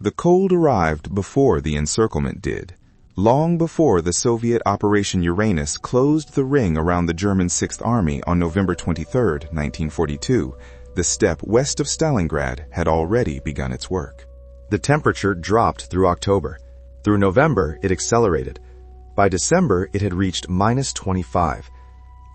The cold arrived before the encirclement did. Long before the Soviet Operation Uranus closed the ring around the German Sixth Army on November 23, 1942, the steppe west of Stalingrad had already begun its work. The temperature dropped through October. Through November, it accelerated. By December, it had reached -25.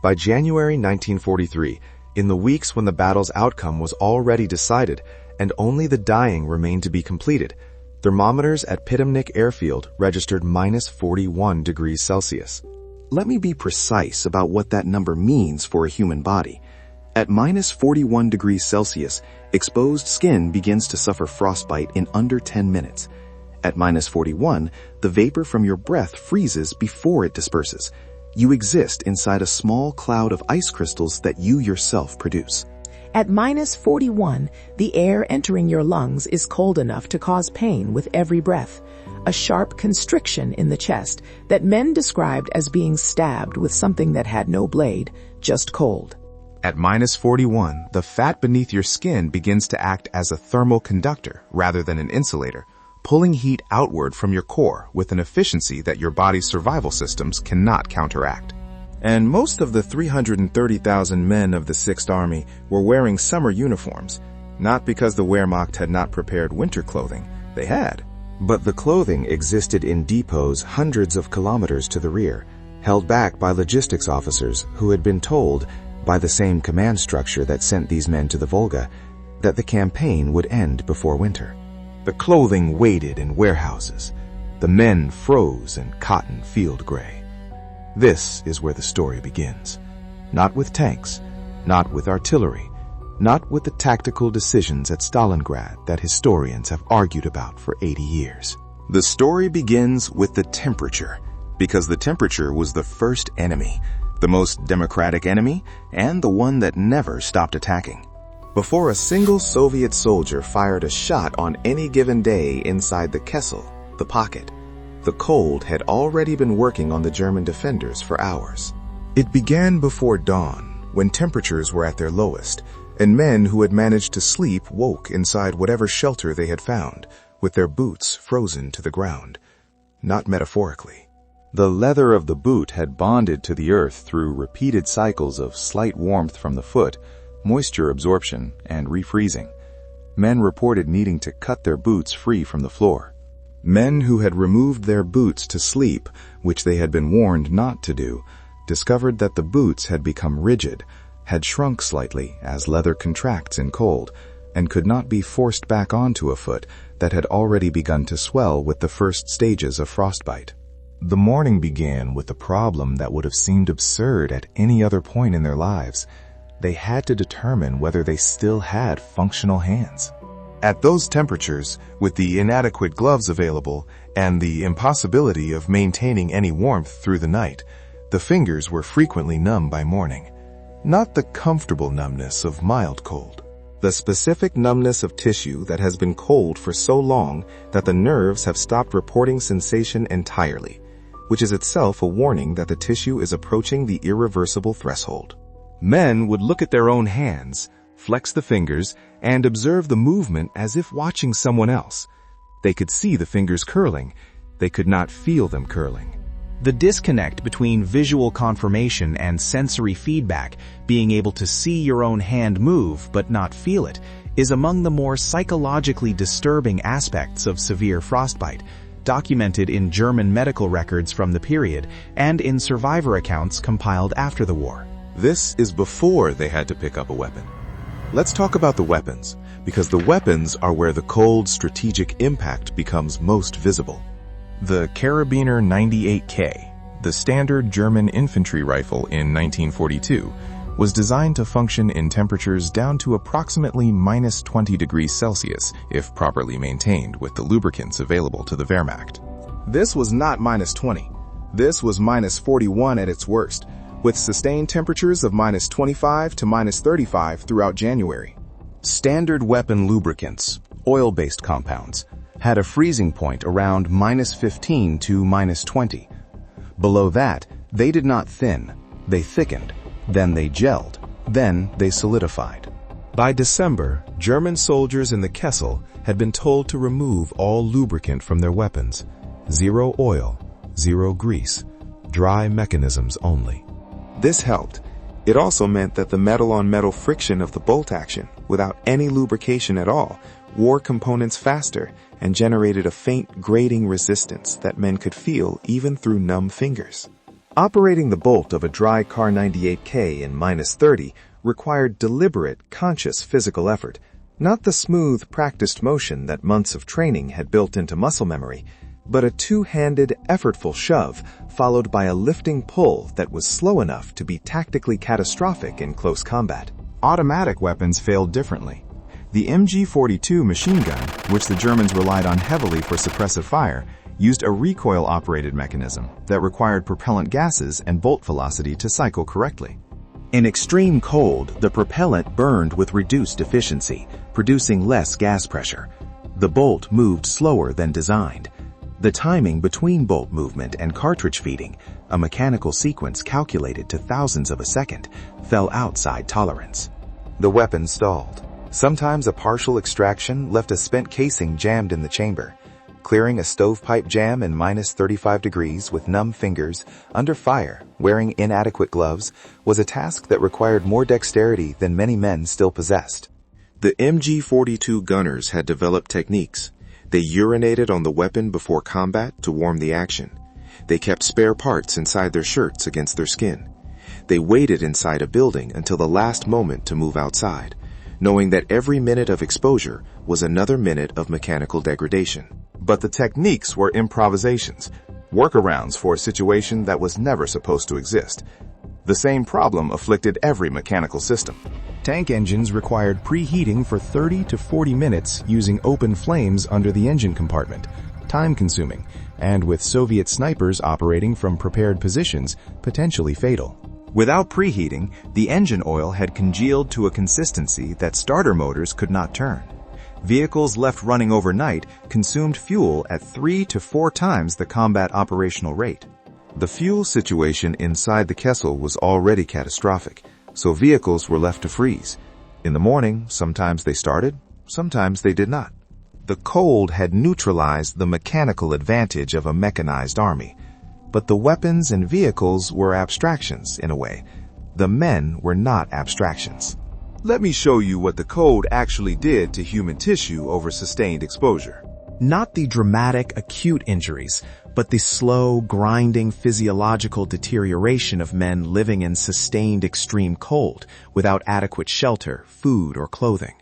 By January 1943, in the weeks when the battle's outcome was already decided and only the dying remained to be completed, thermometers at Pitomnik airfield registered -41 degrees Celsius. Let me be precise about what that number means for a human body. At -41 degrees Celsius, exposed skin begins to suffer frostbite in under 10 minutes. At -41, the vapor from your breath freezes before it disperses. You exist inside a small cloud of ice crystals that you yourself produce. At -41, the air entering your lungs is cold enough to cause pain with every breath, a sharp constriction in the chest that men described as being stabbed with something that had no blade, just cold. At -41, the fat beneath your skin begins to act as a thermal conductor rather than an insulator, pulling heat outward from your core with an efficiency that your body's survival systems cannot counteract. And most of the 330,000 men of the Sixth Army were wearing summer uniforms, not because the Wehrmacht had not prepared winter clothing. They had. But the clothing existed in depots hundreds of kilometers to the rear, held back by logistics officers who had been told, by the same command structure that sent these men to the Volga, that the campaign would end before winter. The clothing waited in warehouses. The men froze in cotton field gray. This is where the story begins. Not with tanks, not with artillery, not with the tactical decisions at Stalingrad that historians have argued about for 80 years. The story begins with the temperature, because the temperature was the first enemy, the most democratic enemy, and the one that never stopped attacking. Before a single Soviet soldier fired a shot on any given day inside the Kessel, the pocket, the cold had already been working on the German defenders for hours. It began before dawn, when temperatures were at their lowest, and men who had managed to sleep woke inside whatever shelter they had found, with their boots frozen to the ground. Not metaphorically. The leather of the boot had bonded to the earth through repeated cycles of slight warmth from the foot, moisture absorption, and refreezing. Men reported needing to cut their boots free from the floor. Men who had removed their boots to sleep, which they had been warned not to do, discovered that the boots had become rigid, had shrunk slightly as leather contracts in cold, and could not be forced back onto a foot that had already begun to swell with the first stages of frostbite. The morning began with a problem that would have seemed absurd at any other point in their lives. They had to determine whether they still had functional hands. At those temperatures, with the inadequate gloves available and the impossibility of maintaining any warmth through the night, the fingers were frequently numb by morning. Not the comfortable numbness of mild cold. The specific numbness of tissue that has been cold for so long that the nerves have stopped reporting sensation entirely, which is itself a warning that the tissue is approaching the irreversible threshold. Men would look at their own hands, flex the fingers, and observe the movement as if watching someone else. They could see the fingers curling. They could not feel them curling. The disconnect between visual confirmation and sensory feedback, being able to see your own hand move but not feel it, is among the more psychologically disturbing aspects of severe frostbite, documented in German medical records from the period and in survivor accounts compiled after the war. This is before they had to pick up a weapon. Let's talk about the weapons, because the weapons are where the cold strategic impact becomes most visible. The Karabiner 98K, the standard German infantry rifle in 1942, was designed to function in temperatures down to approximately -20 degrees Celsius if properly maintained with the lubricants available to the Wehrmacht. This was not -20. This was -41 at its worst, with sustained temperatures of -25 to -35 throughout January. Standard weapon lubricants, oil-based compounds, had a freezing point around -15 to -20. Below that, they did not thin, they thickened, then they gelled, then they solidified. By December, German soldiers in the Kessel had been told to remove all lubricant from their weapons. Zero oil, zero grease, dry mechanisms only. This helped. It also meant that the metal-on-metal friction of the bolt action, without any lubrication at all, wore components faster and generated a faint grating resistance that men could feel even through numb fingers. Operating the bolt of a dry Car 98K in -30 required deliberate, conscious physical effort, not the smooth, practiced motion that months of training had built into muscle memory, but a two-handed, effortful shove followed by a lifting pull that was slow enough to be tactically catastrophic in close combat. Automatic weapons failed differently. The MG-42 machine gun, which the Germans relied on heavily for suppressive fire, used a recoil-operated mechanism that required propellant gases and bolt velocity to cycle correctly. In extreme cold, the propellant burned with reduced efficiency, producing less gas pressure. The bolt moved slower than designed. The timing between bolt movement and cartridge feeding, a mechanical sequence calculated to thousandths of a second, fell outside tolerance. The weapon stalled. Sometimes a partial extraction left a spent casing jammed in the chamber. Clearing a stovepipe jam in -35 degrees with numb fingers, under fire, wearing inadequate gloves, was a task that required more dexterity than many men still possessed. The MG-42 gunners had developed techniques. They urinated on the weapon before combat to warm the action. They kept spare parts inside their shirts against their skin. They waited inside a building until the last moment to move outside, knowing that every minute of exposure was another minute of mechanical degradation. But the techniques were improvisations, workarounds for a situation that was never supposed to exist. The same problem afflicted every mechanical system. Tank engines required preheating for 30 to 40 minutes using open flames under the engine compartment, time-consuming, and with Soviet snipers operating from prepared positions, potentially fatal. Without preheating, the engine oil had congealed to a consistency that starter motors could not turn. Vehicles left running overnight consumed fuel at 3 to 4 times the combat operational rate. The fuel situation inside the Kessel was already catastrophic, so vehicles were left to freeze. In the morning, sometimes they started, sometimes they did not. The cold had neutralized the mechanical advantage of a mechanized army. But the weapons and vehicles were abstractions, in a way. The men were not abstractions. Let me show you what the cold actually did to human tissue over sustained exposure. Not the dramatic, acute injuries, but the slow, grinding physiological deterioration of men living in sustained extreme cold without adequate shelter, food, or clothing.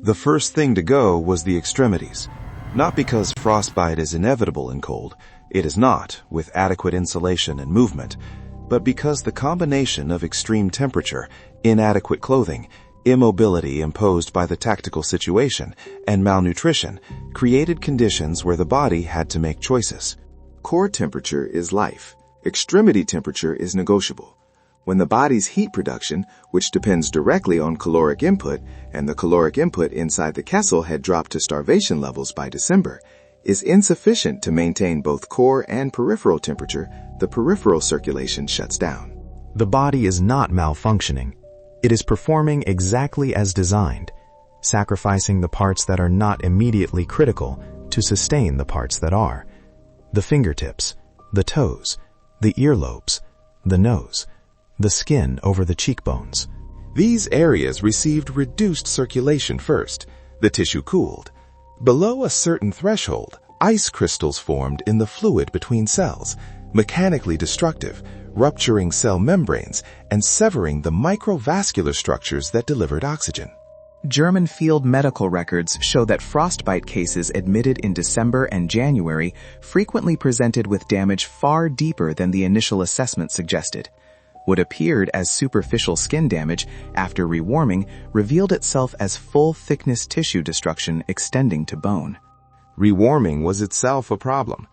The first thing to go was the extremities. Not because frostbite is inevitable in cold, it is not, with adequate insulation and movement, but because the combination of extreme temperature, inadequate clothing, immobility imposed by the tactical situation, and malnutrition created conditions where the body had to make choices. Core temperature is life. Extremity temperature is negotiable. When the body's heat production, which depends directly on caloric input, and the caloric input inside the Kessel had dropped to starvation levels by December, is insufficient to maintain both core and peripheral temperature, the peripheral circulation shuts down. The body is not malfunctioning. It is performing exactly as designed, sacrificing the parts that are not immediately critical to sustain the parts that are. The fingertips, the toes, the earlobes, the nose, the skin over the cheekbones. These areas received reduced circulation first. The tissue cooled. Below a certain threshold, ice crystals formed in the fluid between cells, mechanically destructive, rupturing cell membranes and severing the microvascular structures that delivered oxygen. German field medical records show that frostbite cases admitted in December and January frequently presented with damage far deeper than the initial assessment suggested. What appeared as superficial skin damage after rewarming revealed itself as full-thickness tissue destruction extending to bone. Rewarming was itself a problem.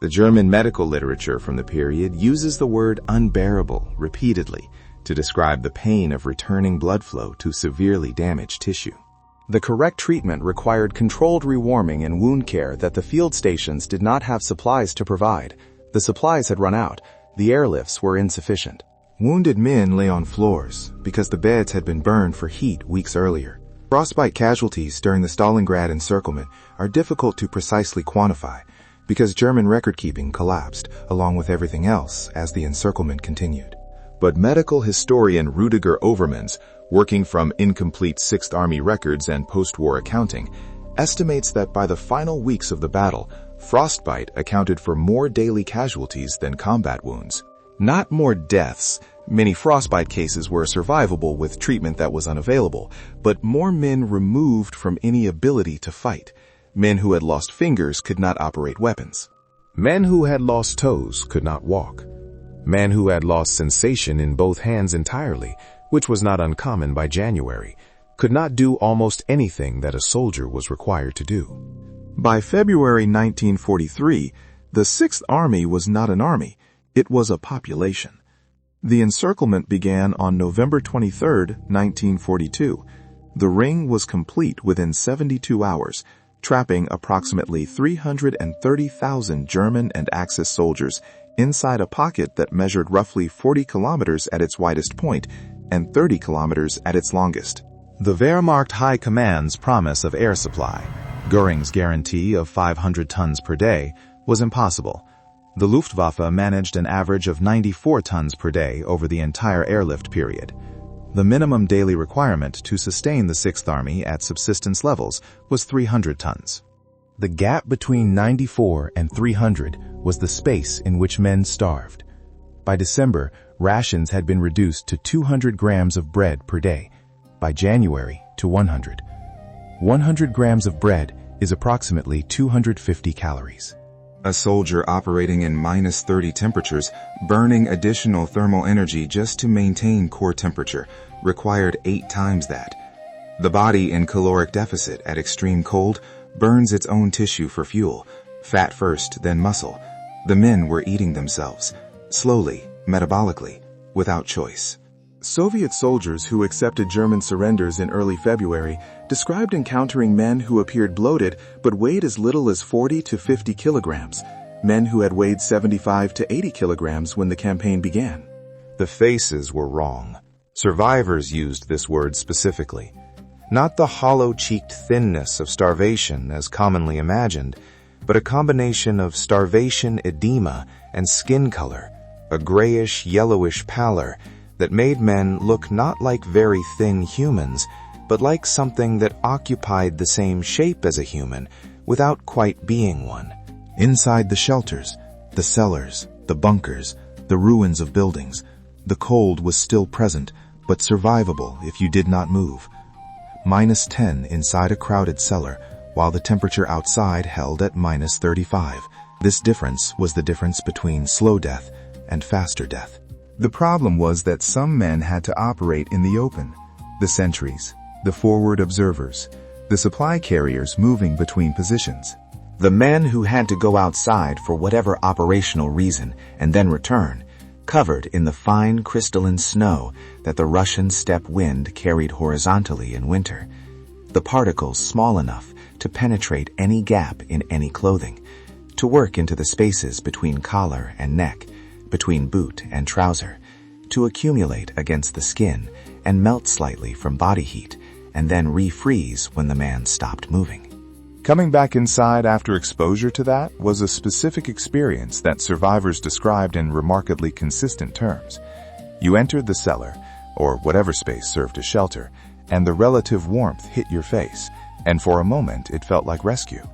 The German medical literature from the period uses the word unbearable repeatedly to describe the pain of returning blood flow to severely damaged tissue. The correct treatment required controlled rewarming and wound care that the field stations did not have supplies to provide. The supplies had run out. The airlifts were insufficient. Wounded men lay on floors because the beds had been burned for heat weeks earlier. Frostbite casualties during the Stalingrad encirclement are difficult to precisely quantify because German record-keeping collapsed along with everything else as the encirclement continued. But medical historian Rüdiger Overmans, working from incomplete Sixth Army records and post-war accounting, estimates that by the final weeks of the battle, frostbite accounted for more daily casualties than combat wounds. Not more deaths. Many frostbite cases were survivable with treatment that was unavailable, but more men removed from any ability to fight. Men who had lost fingers could not operate weapons. Men who had lost toes could not walk. Men who had lost sensation in both hands entirely, which was not uncommon by January, could not do almost anything that a soldier was required to do. By February 1943, the Sixth Army was not an army, it was a population. The encirclement began on November 23, 1942. The ring was complete within 72 hours, trapping approximately 330,000 German and Axis soldiers inside a pocket that measured roughly 40 kilometers at its widest point and 30 kilometers at its longest. The Wehrmacht High Command's promise of air supply, Göring's guarantee of 500 tons per day, was impossible. The Luftwaffe managed an average of 94 tons per day over the entire airlift period. The minimum daily requirement to sustain the Sixth Army at subsistence levels was 300 tons. The gap between 94 and 300 was the space in which men starved. By December, rations had been reduced to 200 grams of bread per day. By January, to 100. 100 grams of bread is approximately 250 calories. A soldier operating in -30 temperatures, burning additional thermal energy just to maintain core temperature, required 8 times that. The body in caloric deficit at extreme cold burns its own tissue for fuel, fat first, then muscle. The men were eating themselves, slowly, metabolically, without choice. Soviet soldiers who accepted German surrenders in early February described encountering men who appeared bloated but weighed as little as 40 to 50 kilograms, men who had weighed 75 to 80 kilograms when the campaign began. The faces were wrong. Survivors used this word specifically. Not the hollow-cheeked thinness of starvation as commonly imagined, but a combination of starvation edema and skin color, a grayish, yellowish pallor that made men look not like very thin humans, but like something that occupied the same shape as a human without quite being one. Inside the shelters, the cellars, the bunkers, the ruins of buildings, the cold was still present, but survivable if you did not move. -10 inside a crowded cellar, while the temperature outside held at -35. This difference was the difference between slow death and faster death. The problem was that some men had to operate in the open. The sentries, the forward observers, the supply carriers moving between positions. The men who had to go outside for whatever operational reason and then return, covered in the fine crystalline snow that the Russian steppe wind carried horizontally in winter. The particles small enough to penetrate any gap in any clothing, to work into the spaces between collar and neck, between boot and trouser, to accumulate against the skin and melt slightly from body heat, and then refreeze when the man stopped moving. Coming back inside after exposure to that was a specific experience that survivors described in remarkably consistent terms. You entered the cellar, or whatever space served as shelter, and the relative warmth hit your face, and for a moment it felt like rescue.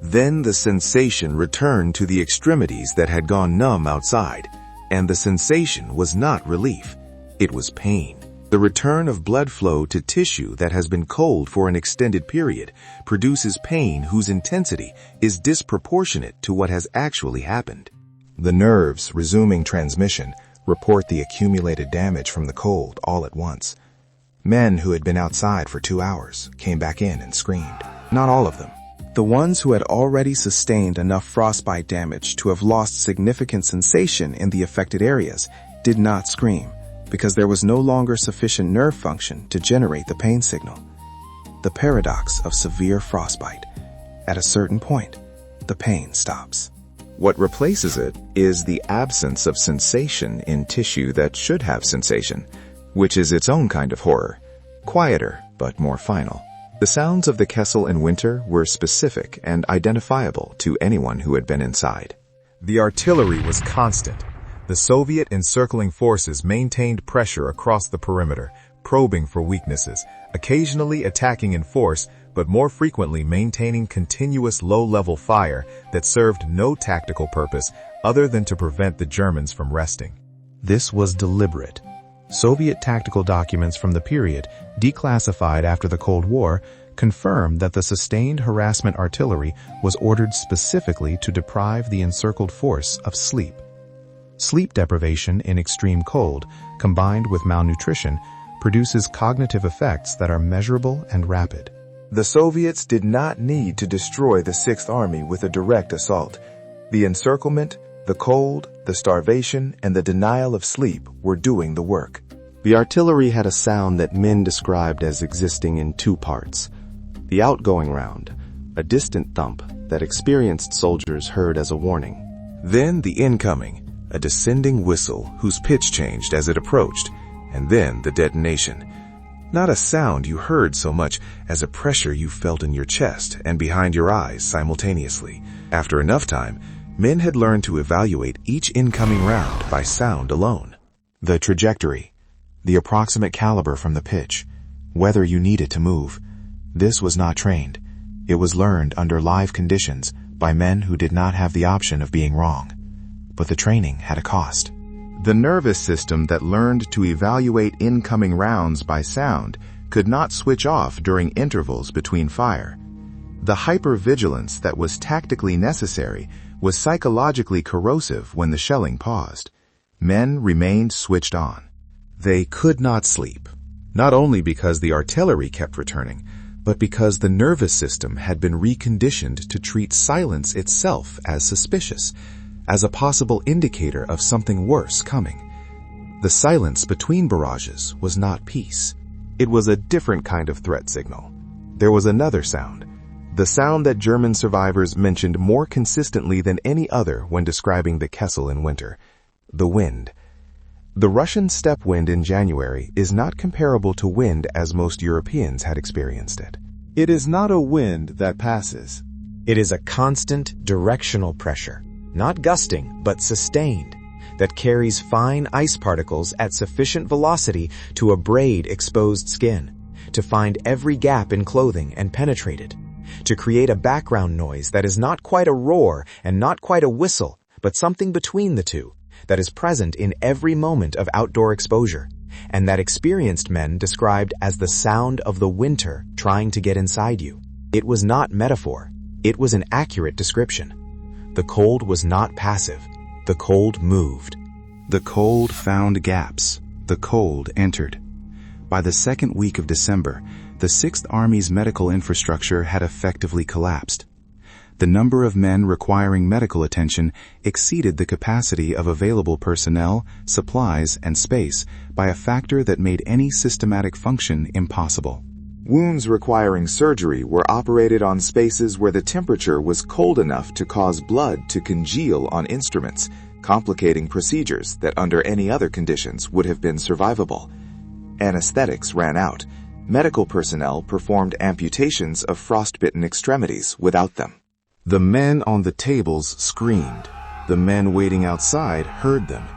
Then the sensation returned to the extremities that had gone numb outside, and the sensation was not relief, it was pain. The return of blood flow to tissue that has been cold for an extended period produces pain whose intensity is disproportionate to what has actually happened. The nerves, resuming transmission, report the accumulated damage from the cold all at once. Men who had been outside for 2 hours came back in and screamed. Not all of them. The ones who had already sustained enough frostbite damage to have lost significant sensation in the affected areas did not scream, because there was no longer sufficient nerve function to generate the pain signal. The paradox of severe frostbite. At a certain point, the pain stops. What replaces it is the absence of sensation in tissue that should have sensation, which is its own kind of horror, quieter but more final. The sounds of the Kessel in winter were specific and identifiable to anyone who had been inside. The artillery was constant. The Soviet encircling forces maintained pressure across the perimeter, probing for weaknesses, occasionally attacking in force, but more frequently maintaining continuous low-level fire that served no tactical purpose other than to prevent the Germans from resting. This was deliberate. Soviet tactical documents from the period, declassified after the Cold War, confirm that the sustained harassment artillery was ordered specifically to deprive the encircled force of sleep. Sleep deprivation in extreme cold, combined with malnutrition, produces cognitive effects that are measurable and rapid. The Soviets did not need to destroy the Sixth Army with a direct assault. The encirclement, the cold, the starvation, and the denial of sleep were doing the work. The artillery had a sound that men described as existing in two parts. The outgoing round, a distant thump that experienced soldiers heard as a warning. Then the incoming, a descending whistle whose pitch changed as it approached, and then the detonation. Not a sound you heard so much as a pressure you felt in your chest and behind your eyes simultaneously. After enough time, men had learned to evaluate each incoming round by sound alone. The trajectory, the approximate caliber from the pitch, whether you needed to move. This was not trained. It was learned under live conditions by men who did not have the option of being wrong. But the training had a cost. The nervous system that learned to evaluate incoming rounds by sound could not switch off during intervals between fire. The hypervigilance that was tactically necessary was psychologically corrosive when the shelling paused. Men remained switched on. They could not sleep, not only because the artillery kept returning, but because the nervous system had been reconditioned to treat silence itself as suspicious, as a possible indicator of something worse coming. The silence between barrages was not peace. It was a different kind of threat signal. There was another sound, the sound that German survivors mentioned more consistently than any other when describing the Kessel in winter: the wind. The Russian steppe wind in January is not comparable to wind as most Europeans had experienced it. It is not a wind that passes. It is a constant directional pressure, not gusting, but sustained, that carries fine ice particles at sufficient velocity to abrade exposed skin, to find every gap in clothing and penetrate it, to create a background noise that is not quite a roar and not quite a whistle, but something between the two, that is present in every moment of outdoor exposure, and that experienced men described as the sound of the winter trying to get inside you. It was not metaphor. It was an accurate description. The cold was not passive. The cold moved. The cold found gaps. The cold entered. By the second week of December, the Sixth Army's medical infrastructure had effectively collapsed. The number of men requiring medical attention exceeded the capacity of available personnel, supplies, and space by a factor that made any systematic function impossible. Wounds requiring surgery were operated on spaces where the temperature was cold enough to cause blood to congeal on instruments, complicating procedures that under any other conditions would have been survivable. Anesthetics ran out. Medical personnel performed amputations of frostbitten extremities without them. The men on the tables screamed. The men waiting outside heard them.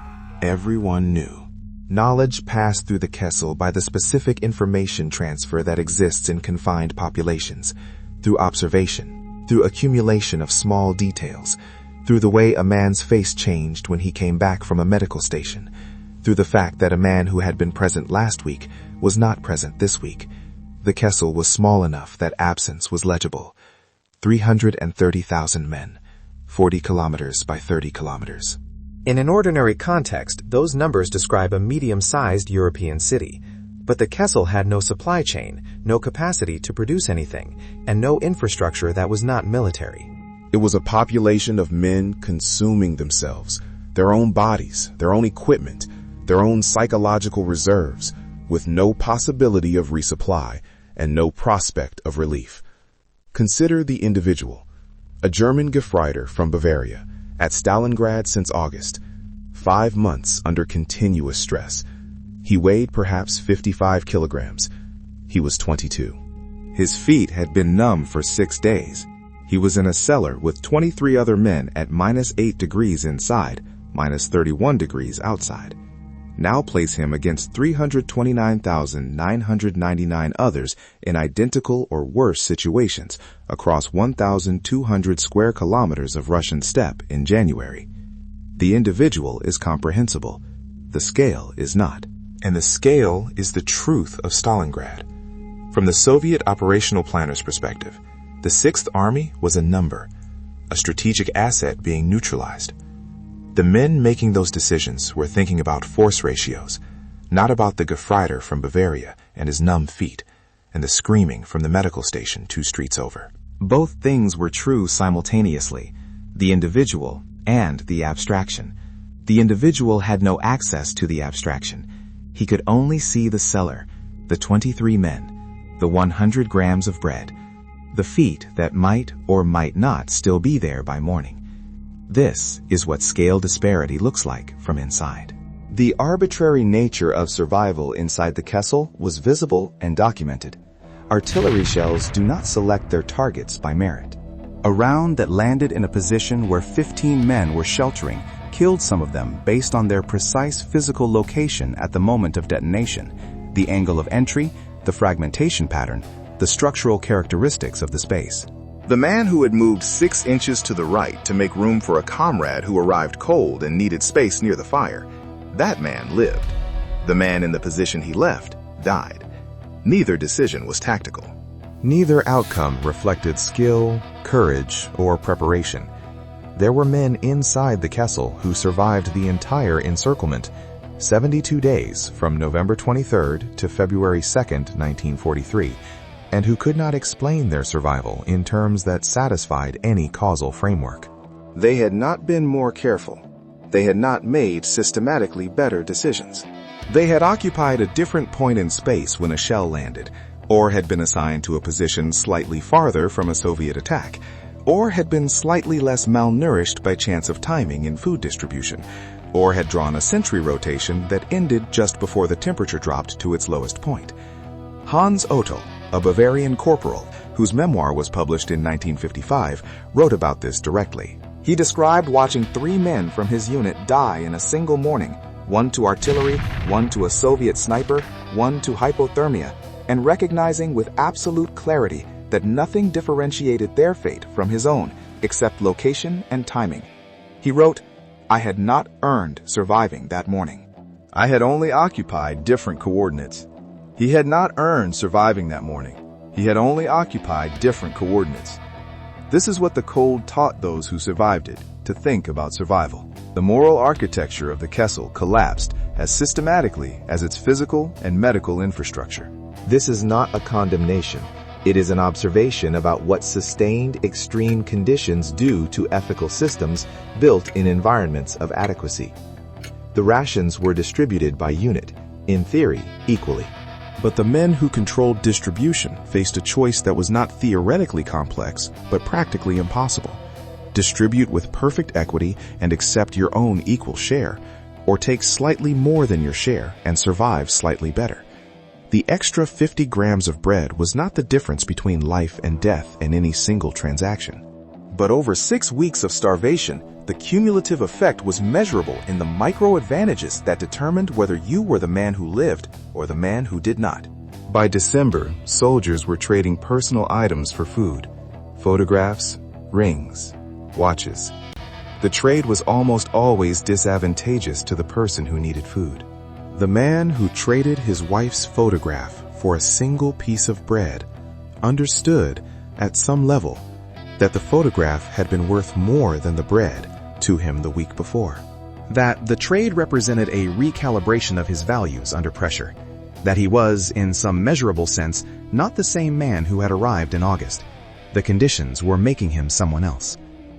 Everyone knew. Knowledge passed through the Kessel by the specific information transfer that exists in confined populations, through observation, through accumulation of small details, through the way a man's face changed when he came back from a medical station, through the fact that a man who had been present last week was not present this week. The Kessel was small enough that absence was legible. 330,000 men, 40 kilometers by 30 kilometers. In an ordinary context, those numbers describe a medium-sized European city. But the Kessel had no supply chain, no capacity to produce anything, and no infrastructure that was not military. It was a population of men consuming themselves, their own bodies, their own equipment, their own psychological reserves, with no possibility of resupply and no prospect of relief. Consider the individual, a German Gefreiter from Bavaria, at Stalingrad since August, 5 months under continuous stress. He weighed perhaps 55 kilograms. He was 22. His feet had been numb for 6 days. He was in a cellar with 23 other men at -8 degrees inside, -31 degrees outside. Now place him against 329,999 others in identical or worse situations across 1,200 square kilometers of Russian steppe in January. The individual is comprehensible. The scale is not. And the scale is the truth of Stalingrad. From the Soviet operational planner's perspective, the 6th Army was a number, a strategic asset being neutralized. The men making those decisions were thinking about force ratios, not about the Gefreiter from Bavaria and his numb feet, and the screaming from the medical station 2 streets over. Both things were true simultaneously, the individual and the abstraction. The individual had no access to the abstraction. He could only see the cellar, the 23 men, the 100 grams of bread, the feet that might or might not still be there by morning. This is what scale disparity looks like from inside. The arbitrary nature of survival inside the Kessel was visible and documented. Artillery shells do not select their targets by merit. A round that landed in a position where 15 men were sheltering killed some of them based on their precise physical location at the moment of detonation, the angle of entry, the fragmentation pattern, the structural characteristics of the space. The man who had moved 6 inches to the right to make room for a comrade who arrived cold and needed space near the fire, that man lived. The man in the position he left died. Neither decision was tactical. Neither outcome reflected skill, courage, or preparation. There were men inside the Kessel who survived the entire encirclement, 72 days from November 23rd to February 2nd, 1943, and who could not explain their survival in terms that satisfied any causal framework. They had not been more careful. They had not made systematically better decisions. They had occupied a different point in space when a shell landed, or had been assigned to a position slightly farther from a Soviet attack, or had been slightly less malnourished by chance of timing in food distribution, or had drawn a sentry rotation that ended just before the temperature dropped to its lowest point. Hans Otto, a Bavarian corporal whose memoir was published in 1955, wrote about this directly. He described watching 3 men from his unit die in a single morning, 1 to artillery, 1 to a Soviet sniper, 1 to hypothermia, and recognizing with absolute clarity that nothing differentiated their fate from his own except location and timing. He wrote, "I had not earned surviving that morning. I had only occupied different coordinates. He had not earned surviving that morning. He had only occupied different coordinates." This is what the cold taught those who survived it, to think about survival. The moral architecture of the Kessel collapsed as systematically as its physical and medical infrastructure. This is not a condemnation. It is an observation about what sustained extreme conditions do to ethical systems built in environments of adequacy. The rations were distributed by unit, in theory, equally. But the men who controlled distribution faced a choice that was not theoretically complex, but practically impossible. Distribute with perfect equity and accept your own equal share, or take slightly more than your share and survive slightly better. The extra 50 grams of bread was not the difference between life and death in any single transaction. But over 6 weeks of starvation, the cumulative effect was measurable in the micro advantages that determined whether you were the man who lived or the man who did not. By December, soldiers were trading personal items for food: photographs, rings, watches. The trade was almost always disadvantageous to the person who needed food. The man who traded his wife's photograph for a single piece of bread understood, at some level, that the photograph had been worth more than the bread to him the week before. That the trade represented a recalibration of his values under pressure. That he was, in some measurable sense, not the same man who had arrived in August. The conditions were making him someone else.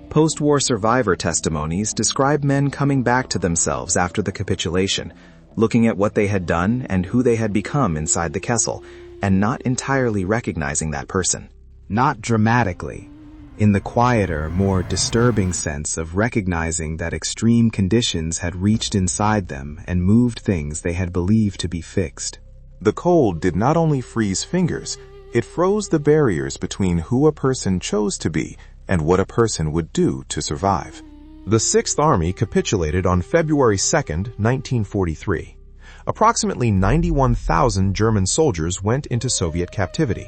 Post-war survivor testimonies describe men coming back to themselves after the capitulation, looking at what they had done and who they had become inside the Kessel, and not entirely recognizing that person. Not dramatically, in the quieter, more disturbing sense of recognizing that extreme conditions had reached inside them and moved things they had believed to be fixed. The cold did not only freeze fingers, It froze the barriers between who a person chose to be and what a person would do to survive. The Sixth Army capitulated on February 2, 1943. Approximately 91,000 German soldiers went into Soviet captivity.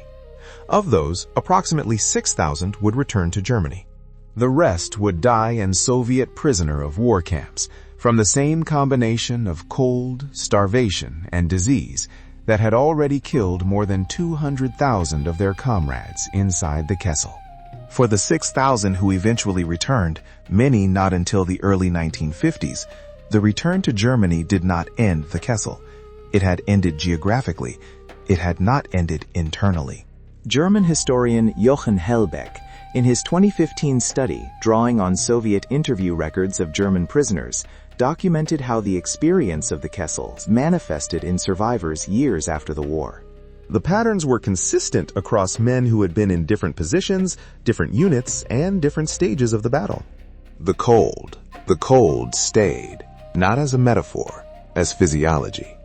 Of those, approximately 6,000 would return to Germany. The rest would die in Soviet prisoner of war camps from the same combination of cold, starvation, and disease that had already killed more than 200,000 of their comrades inside the Kessel. For the 6,000 who eventually returned, many not until the early 1950s, the return to Germany did not end the Kessel. It had ended geographically. It had not ended internally. German historian Jochen Hellbeck, in his 2015 study drawing on Soviet interview records of German prisoners, documented how the experience of the Kessel manifested in survivors years after the war. The patterns were consistent across men who had been in different positions, different units, and different stages of the battle. The cold stayed, not as a metaphor, as physiology.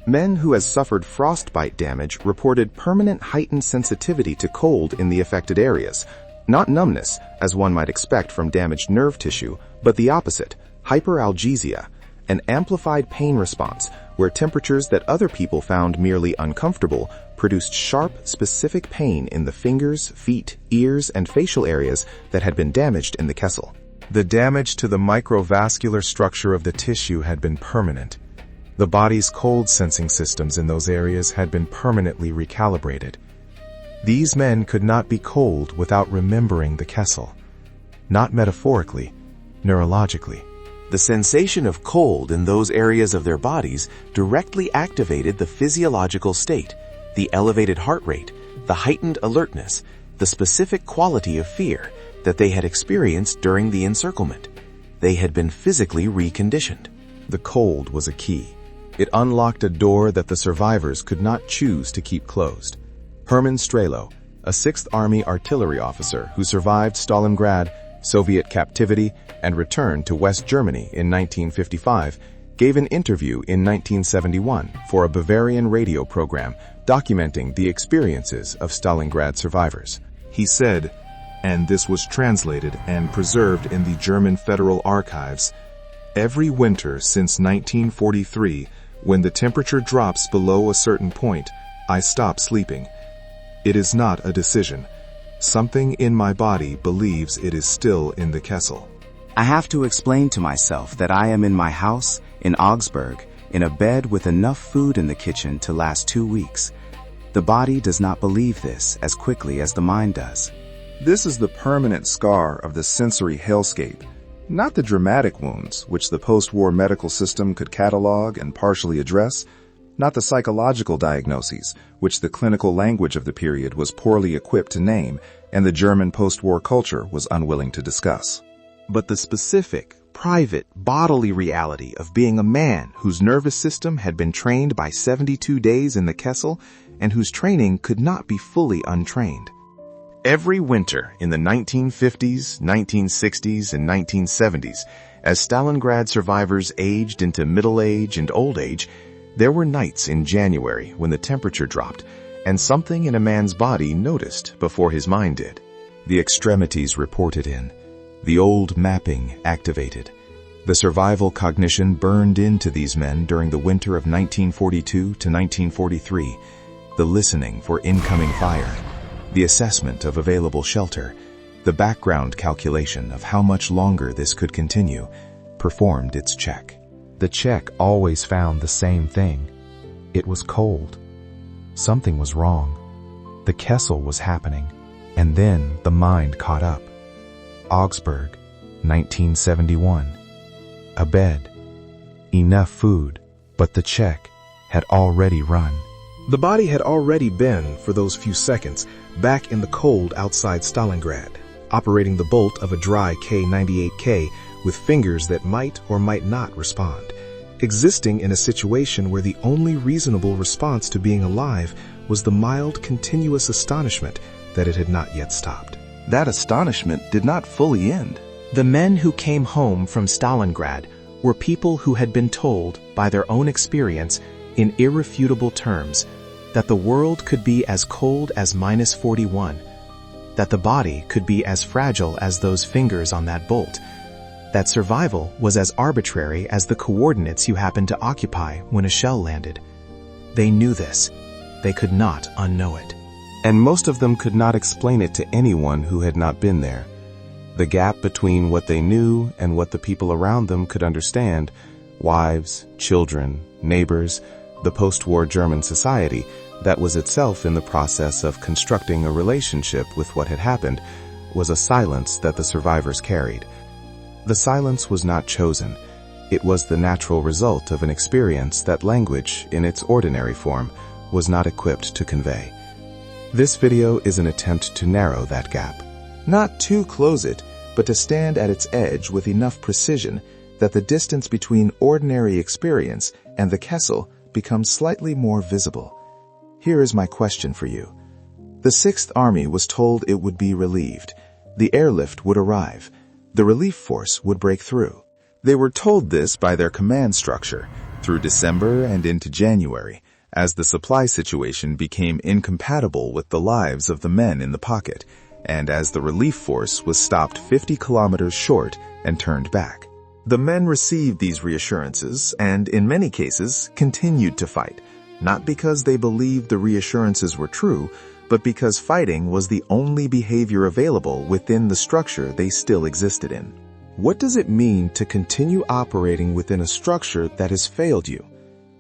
Men who had suffered frostbite damage reported permanent heightened sensitivity to cold in the affected areas. Not numbness, as one might expect from damaged nerve tissue, but the opposite, hyperalgesia, an amplified pain response where temperatures that other people found merely uncomfortable produced sharp, specific pain in the fingers, feet, ears, and facial areas that had been damaged in the Kessel. The damage to the microvascular structure of the tissue had been permanent. The body's cold-sensing systems in those areas had been permanently recalibrated. These men could not be cold without remembering the Kessel. Not metaphorically, neurologically. The sensation of cold in those areas of their bodies directly activated the physiological state, the elevated heart rate, the heightened alertness, the specific quality of fear that they had experienced during the encirclement. They had been physically reconditioned. The cold was a key. It unlocked a door that the survivors could not choose to keep closed. Hermann Strelo, a Sixth Army artillery officer who survived Stalingrad, Soviet captivity, and returned to West Germany in 1955, gave an interview in 1971 for a Bavarian radio program documenting the experiences of Stalingrad survivors. He said, and this was translated and preserved in the German Federal Archives, "Every winter since 1943, when the temperature drops below a certain point, I stop sleeping. It is not a decision. Something in my body believes it is still in the Kessel. I have to explain to myself that I am in my house in Augsburg, in a bed with enough food in the kitchen to last 2 weeks. The body does not believe this as quickly as the mind does." This is the permanent scar of the sensory hellscape, not the dramatic wounds which the post-war medical system could catalog and partially address, not the psychological diagnoses which the clinical language of the period was poorly equipped to name and the German post-war culture was unwilling to discuss. But the specific, private, bodily reality of being a man whose nervous system had been trained by 72 days in the Kessel and whose training could not be fully untrained. Every winter in the 1950s, 1960s, and 1970s, as Stalingrad survivors aged into middle age and old age, there were nights in January when the temperature dropped, and something in a man's body noticed before his mind did. The extremities reported in. The old mapping activated. The survival cognition burned into these men during the winter of 1942 to 1943. The listening for incoming fire. The assessment of available shelter. The background calculation of how much longer this could continue performed its check. The check always found the same thing. It was cold. Something was wrong. The Kessel was happening, and then the mind caught up. Augsburg, 1971. A bed. Enough food, but the check had already run. The body had already been, for those few seconds, back in the cold outside Stalingrad, operating the bolt of a dry K98K with fingers that might or might not respond, existing in a situation where the only reasonable response to being alive was the mild, continuous astonishment that it had not yet stopped. That astonishment did not fully end. The men who came home from Stalingrad were people who had been told, by their own experience, in irrefutable terms, that the world could be as cold as -41, that the body could be as fragile as those fingers on that bolt, that survival was as arbitrary as the coordinates you happened to occupy when a shell landed. They knew this. They could not unknow it. And most of them could not explain it to anyone who had not been there. The gap between what they knew and what the people around them could understand, wives, children, neighbors, the post-war German society that was itself in the process of constructing a relationship with what had happened, was a silence that the survivors carried. The silence was not chosen. It was the natural result of an experience that language, in its ordinary form, was not equipped to convey. This video is an attempt to narrow that gap. Not to close it, but to stand at its edge with enough precision that the distance between ordinary experience and the Kessel becomes slightly more visible. Here is my question for you. The Sixth Army was told it would be relieved. The airlift would arrive. The relief force would break through. They were told this by their command structure through December and into January, as the supply situation became incompatible with the lives of the men in the pocket, and as the relief force was stopped 50 kilometers short and turned back. The men received these reassurances and, in many cases, continued to fight, not because they believed the reassurances were true, but because fighting was the only behavior available within the structure they still existed in. What does it mean to continue operating within a structure that has failed you?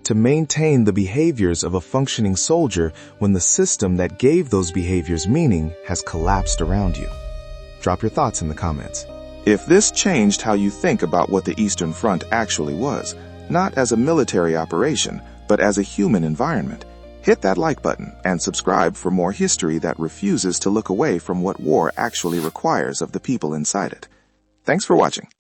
To maintain the behaviors of a functioning soldier when the system that gave those behaviors meaning has collapsed around you? Drop your thoughts in the comments. If this changed how you think about what the Eastern Front actually was, not as a military operation, but as a human environment, hit that like button and subscribe for more history that refuses to look away from what war actually requires of the people inside it. Thanks for watching.